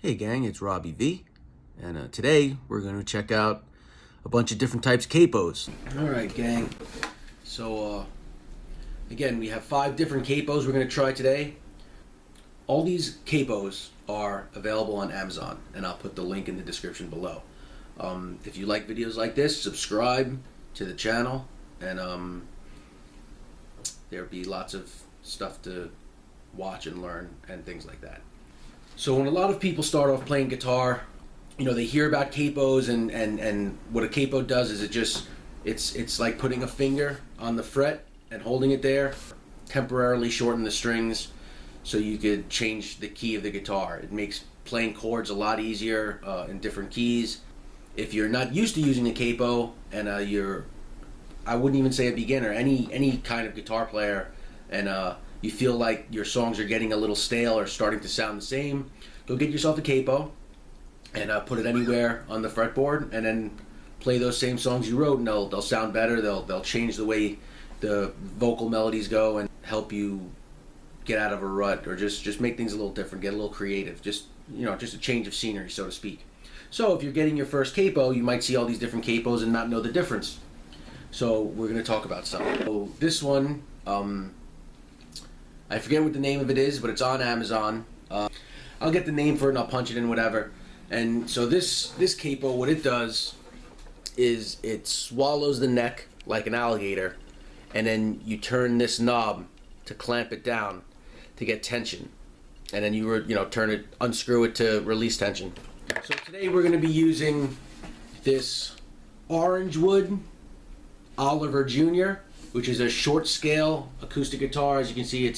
Hey gang, it's Robbie V, and today we're going to check out a bunch of different types of capos. Alright gang, so again we have 5 different capos we're going to try today. All these capos are available on Amazon, and I'll put the link in the description below. If you like videos like this, subscribe to the channel, and there'll be lots of stuff to watch and learn and things like that. So when a lot of people start off playing guitar, you know, they hear about capos, and what a capo does is it's like putting a finger on the fret and holding it there, temporarily shorten the strings so you could change the key of the guitar. It makes playing chords a lot easier in different keys. If you're not used to using a capo, and I wouldn't even say a beginner, any kind of guitar player, and you feel like your songs are getting a little stale or starting to sound the same, go get yourself a capo and put it anywhere on the fretboard, and then play those same songs you wrote, and they'll sound better. They'll change the way the vocal melodies go and help you get out of a rut, or just make things a little different, get a little creative. Just a change of scenery, so to speak. So if you're getting your first capo, you might see all these different capos and not know the difference. So we're going to talk about some. So this one, I forget what the name of it is, but it's on Amazon. I'll get the name for it and I'll punch it in, whatever. And so this capo, what it does is it swallows the neck like an alligator, and then you turn this knob to clamp it down to get tension, and then you turn it, unscrew it to release tension. So today we're going to be using this orange wood Oliver Jr., which is a short scale acoustic guitar. As you can see,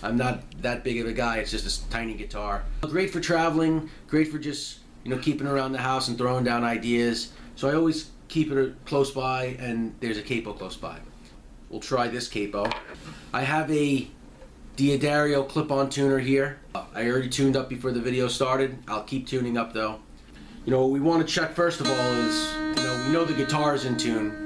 I'm not that big of a guy, it's just a tiny guitar. Great for traveling, great for just keeping around the house and throwing down ideas. So I always keep it close by, and there's a capo close by. We'll try this capo. I have a D'Addario clip-on tuner here. I already tuned up before the video started. I'll keep tuning up though. What we want to check first of all is, we know the guitar is in tune.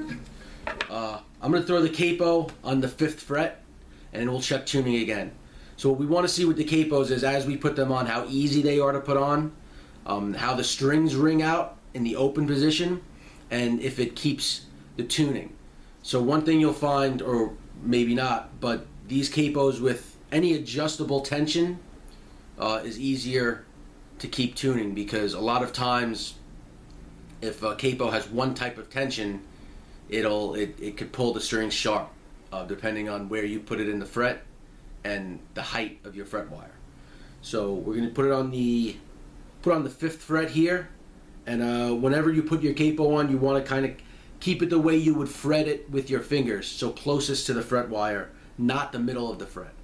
I'm going to throw the capo on the 5th fret, and we'll check tuning again. So what we want to see with the capos is, as we put them on, how easy they are to put on, how the strings ring out in the open position, and if it keeps the tuning. So one thing you'll find, or maybe not, but these capos with any adjustable tension is easier to keep tuning, because a lot of times if a capo has one type of tension, it could pull the strings sharp, depending on where you put it in the fret and the height of your fret wire. So we're going to put it on the 5th fret here, and whenever you put your capo on, you want to kind of keep it the way you would fret it with your fingers, so closest to the fret wire, not the middle of the fret.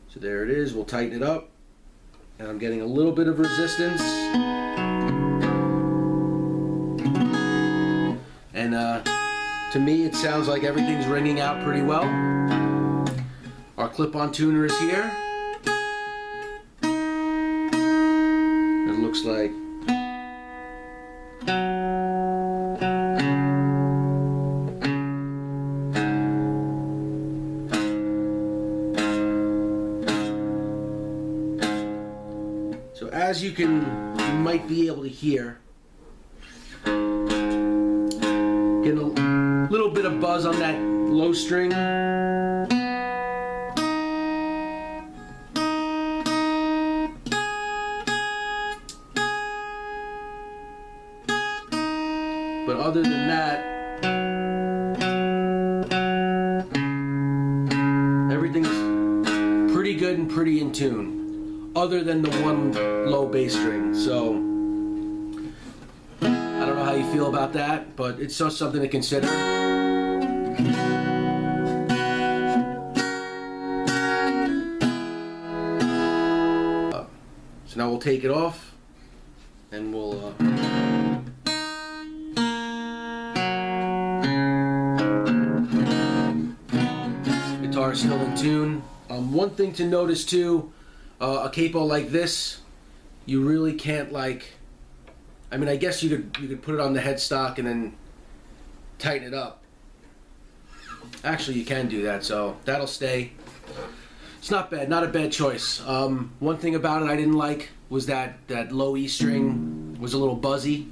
So there it is. We'll tighten it up, and I'm getting a little bit of resistance, and to me, it sounds like everything's ringing out pretty well. Our clip-on tuner is here. It looks like. So as you might be able to hear, getting a little bit of buzz on that low string. But other than that, everything's pretty good and pretty in tune, other than the one low bass string. So I don't know how you feel about that, but it's just something to consider. So now we'll take it off, and we'll guitar is still in tune. One thing to notice too, a capo like this, you really can't I guess you could put it on the headstock and then tighten it up. Actually, you can do that, so that'll stay. It's not bad, not a bad choice. One thing about it I didn't like was that low E string was a little buzzy,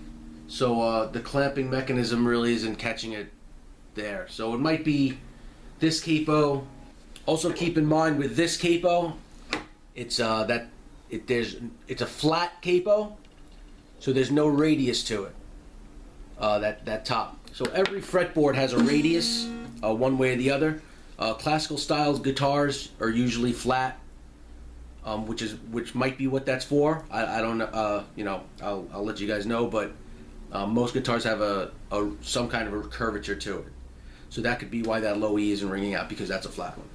so the clamping mechanism really isn't catching it there. So it might be this capo. Also keep in mind with this capo, it's a flat capo, so there's no radius to it. That top. So every fretboard has a radius, one way or the other. Classical styles guitars are usually flat, which might be what that's for. I don't know. You know, I'll let you guys know, but most guitars have some kind of a curvature to it. So that could be why that low E isn't ringing out, because that's a flat one.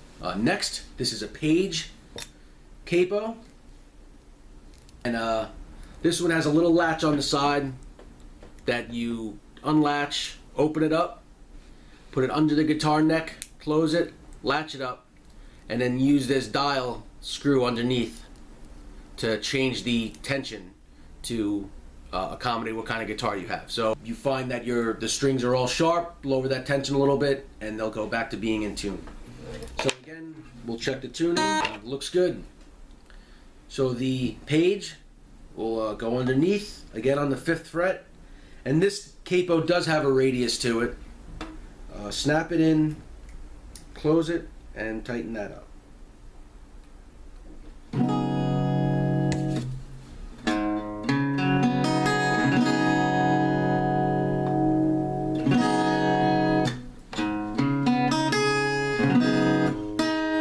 Next, this is a Paige capo, and this one has a little latch on the side that you unlatch, open it up, put it under the guitar neck, close it, latch it up, and then use this dial screw underneath to change the tension to accommodate what kind of guitar you have. So you find that the strings are all sharp, lower that tension a little bit, and they'll go back to being in tune. So again, we'll check the tuning. Looks good. So the Paige will go underneath, again on the 5th fret, and this capo does have a radius to it. Snap it in, close it, and tighten that up.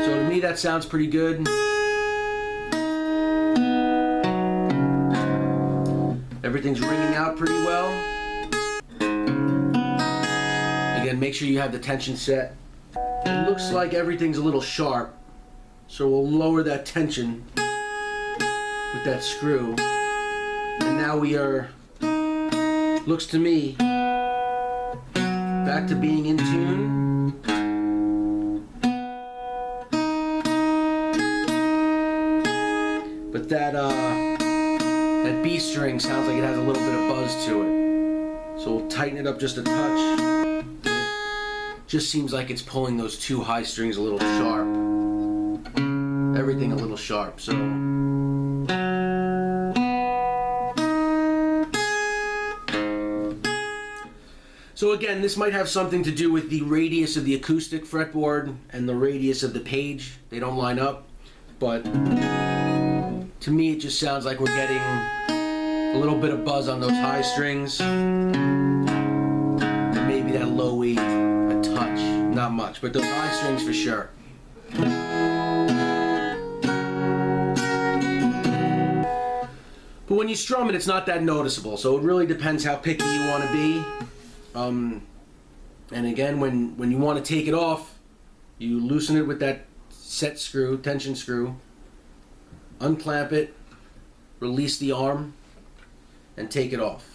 So to me that sounds pretty good. Everything's ringing out pretty well. Again, make sure you have the tension set. It looks like everything's a little sharp, so we'll lower that tension with that screw. And now we are, looks to me, back to being in tune. But that B string sounds like it has a little bit of buzz to it. So we'll tighten it up just a touch. Just seems like it's pulling those 2 high strings a little sharp. Everything a little sharp, so. So again, this might have something to do with the radius of the acoustic fretboard and the radius of the Paige. They don't line up, but to me it just sounds like we're getting a little bit of buzz on those high strings. And maybe that low E. Touch, not much, but those high strings for sure. But when you strum it, it's not that noticeable, so it really depends how picky you want to be. And again, when you want to take it off, you loosen it with that set screw, tension screw, unclamp it, release the arm, and take it off.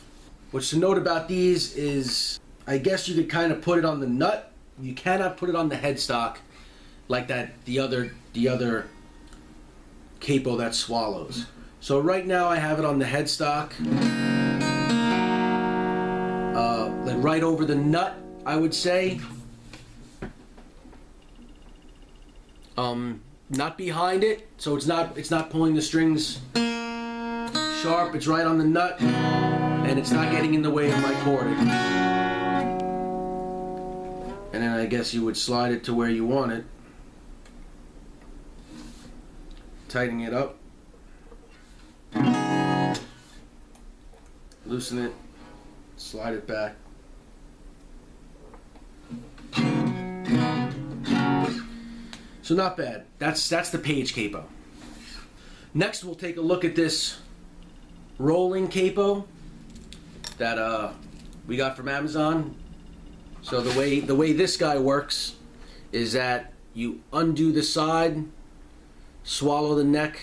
What's to note about these is, I guess you could kind of put it on the nut. You cannot put it on the headstock like that the other capo that swallows. So right now I have it on the headstock, like right over the nut, I would say. Not behind it, so it's not pulling the strings sharp. It's right on the nut, and it's not getting in the way of my chording. And then I guess you would slide it to where you want it. Tighten it up. Loosen it. Slide it back. So not bad. That's the Paige capo. Next we'll take a look at this rolling capo that we got from Amazon. So the way this guy works is that you undo the side, swallow the neck,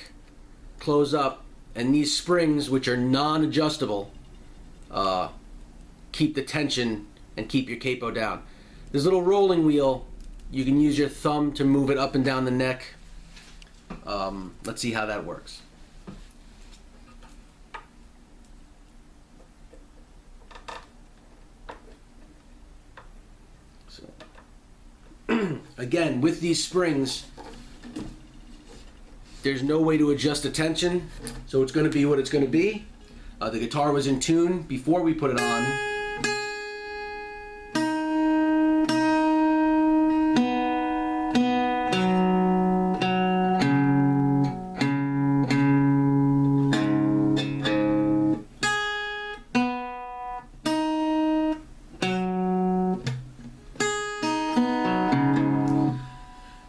close up, and these springs, which are non-adjustable, keep the tension and keep your capo down. This little rolling wheel, you can use your thumb to move it up and down the neck. Let's see how that works. So, again, with these springs, there's no way to adjust the tension, so it's going to be what it's going to be. The guitar was in tune before we put it on.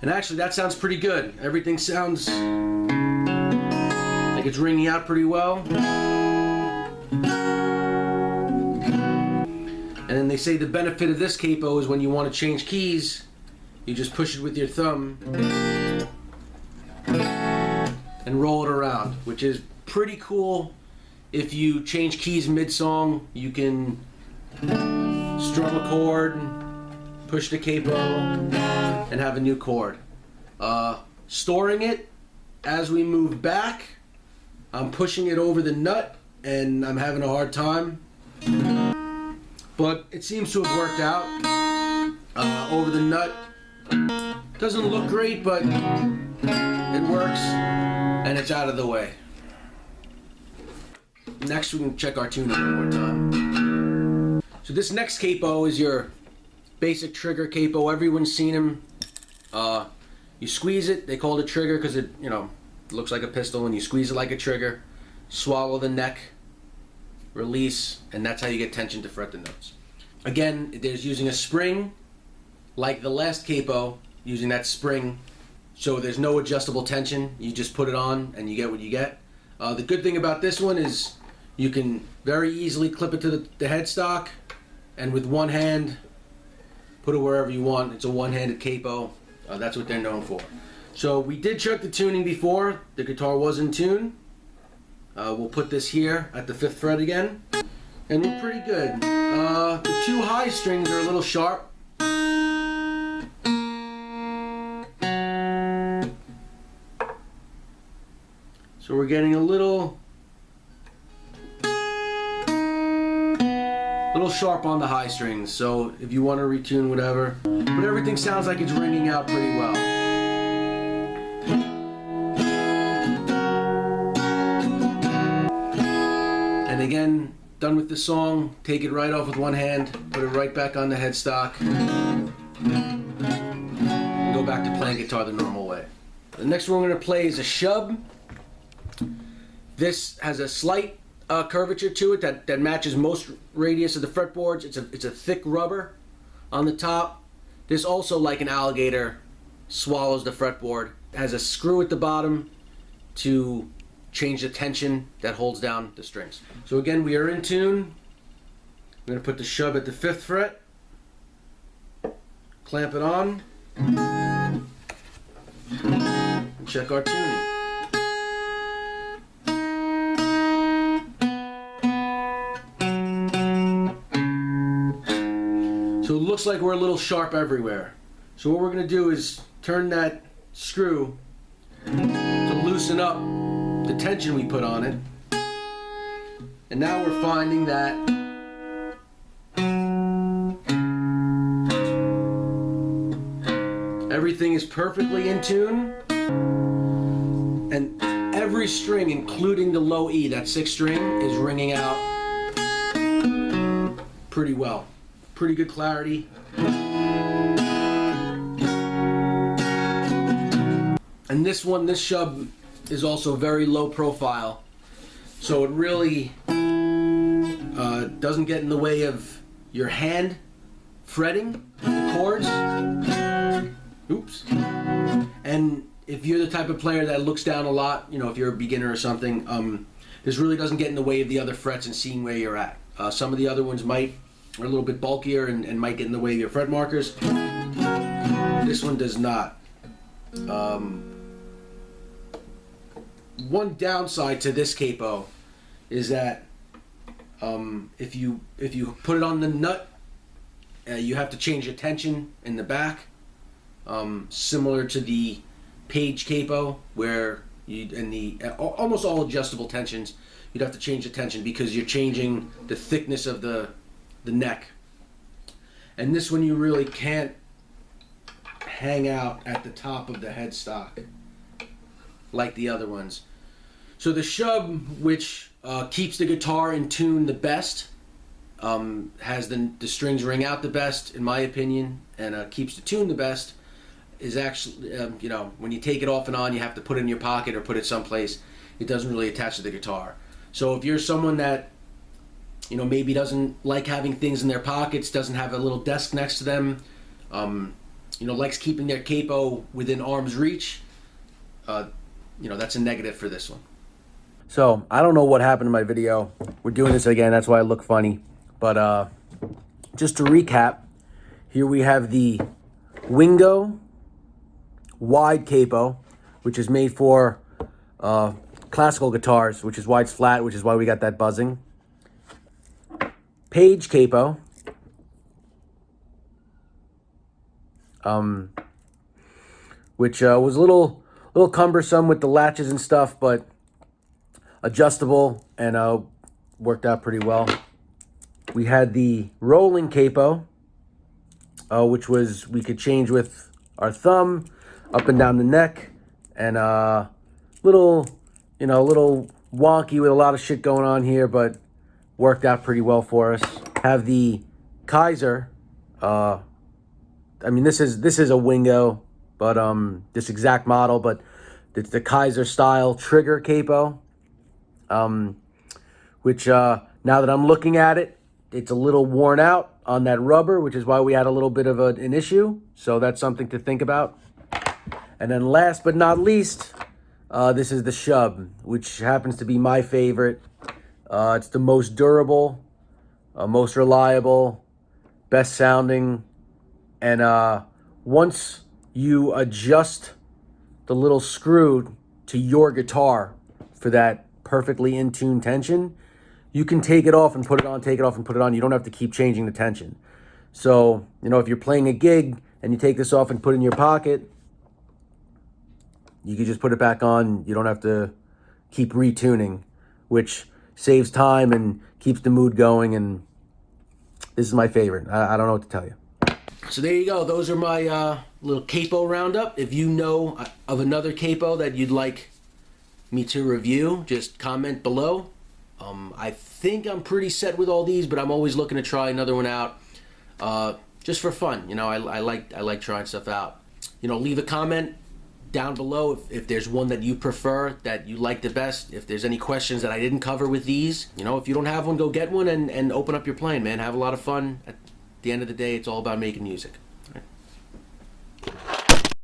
And actually, that sounds pretty good. Everything sounds like it's ringing out pretty well. And then they say the benefit of this capo is when you want to change keys, you just push it with your thumb and roll it around, which is pretty cool. If you change keys mid-song, you can strum a chord, push the capo, and have a new chord. Storing it as we move back, I'm pushing it over the nut and I'm having a hard time, but it seems to have worked out. Over the nut doesn't look great, but it works and it's out of the way. Next we can check our tuning one more time. So this next capo is your basic trigger capo. Everyone's seen him. You squeeze it, they call it a trigger because it, looks like a pistol, and you squeeze it like a trigger, swallow the neck, release, and that's how you get tension to fret the notes. Again, there's using a spring, like the last capo, using that spring, so there's no adjustable tension. You just put it on and you get what you get. The good thing about this one is you can very easily clip it to the headstock, and with one hand, put it wherever you want. It's a one-handed capo. That's what they're known for. So we did check the tuning before. The guitar was in tune. We'll put this here at the 5th fret again, and we're pretty good. The 2 high strings are a little sharp. So we're getting a little sharp on the high strings, so if you want to retune, whatever. But everything sounds like it's ringing out pretty well. And again, done with the song, take it right off with one hand, put it right back on the headstock, and go back to playing guitar the normal way. The next one we're going to play is a SHUBB. This has a slight curvature to it that matches most radius of the fretboards. It's a thick rubber on the top. This also, like an alligator, swallows the fretboard. It has a screw at the bottom to change the tension that holds down the strings. So again, we are in tune. I'm going to put the SHUBB at the 5th fret, clamp it on, and check our tuning. So it looks like we're a little sharp everywhere. So what we're going to do is turn that screw to loosen up the tension we put on it. And now we're finding that everything is perfectly in tune. And every string, including the low E, that 6th string, is ringing out pretty well. Pretty good clarity. And this SHUBB is also very low profile, so it really doesn't get in the way of your hand fretting the chords. Oops. And if you're the type of player that looks down a lot, if you're a beginner or something, this really doesn't get in the way of the other frets and seeing where you're at. Some of the other ones are a little bit bulkier and might get in the way of your fret markers. This one does not. One downside to this capo is that if you put it on the nut, you have to change the tension in the back, similar to the PAIGE capo, where almost all adjustable tensions, you'd have to change the tension because you're changing the thickness of the neck. And this one you really can't hang out at the top of the headstock like the other ones. So the SHUBB, which keeps the guitar in tune the best, has the strings ring out the best, in my opinion, and keeps the tune the best, is actually, you know, when you take it off and on, you have to put it in your pocket or put it someplace. It doesn't really attach to the guitar. So if you're someone that, you know, maybe doesn't like having things in their pockets, doesn't have a little desk next to them, you know, likes keeping their capo within arm's reach, you know, that's a negative for this one. So I don't know what happened to my video. We're doing this again, that's why I look funny. But just to recap, here we have the WINGO wide capo, which is made for classical guitars, which is why it's flat, which is why we got that buzzing. PAIGE capo, which was a little cumbersome with the latches and stuff, but adjustable and worked out pretty well. We had the rolling capo, which was, we could change with our thumb up and down the neck, and little wonky with a lot of shit going on here, but worked out pretty well for us. Have the Kaiser, I mean, this is a Wingo, but this exact model, but it's the Kaiser style trigger capo, which now that I'm looking at it, it's a little worn out on that rubber, which is why we had a little bit of an issue. So that's something to think about. And then last but not least, this is the SHUBB, which happens to be my favorite. It's the most durable, most reliable, best sounding. And once you adjust the little screw to your guitar for that perfectly in tune tension, you can take it off and put it on, take it off and put it on. You don't have to keep changing the tension. So, you know, if you're playing a gig and you take this off and put it in your pocket, you can just put it back on. You don't have to keep retuning, which saves time and keeps the mood going. And this is my favorite. I don't know what to tell you. So there you go. Those are my little capo roundup. If you know of another capo that you'd like me to review, just comment below. I think I'm pretty set with all these, but I'm always looking to try another one out, just for fun. You know, I like trying stuff out. You know, leave a comment down below if there's one that you prefer, that you like the best. If there's any questions that I didn't cover with these, you know, if you don't have one, go get one and open up your playing, man. Have a lot of fun. At the end of the day, it's all about making music.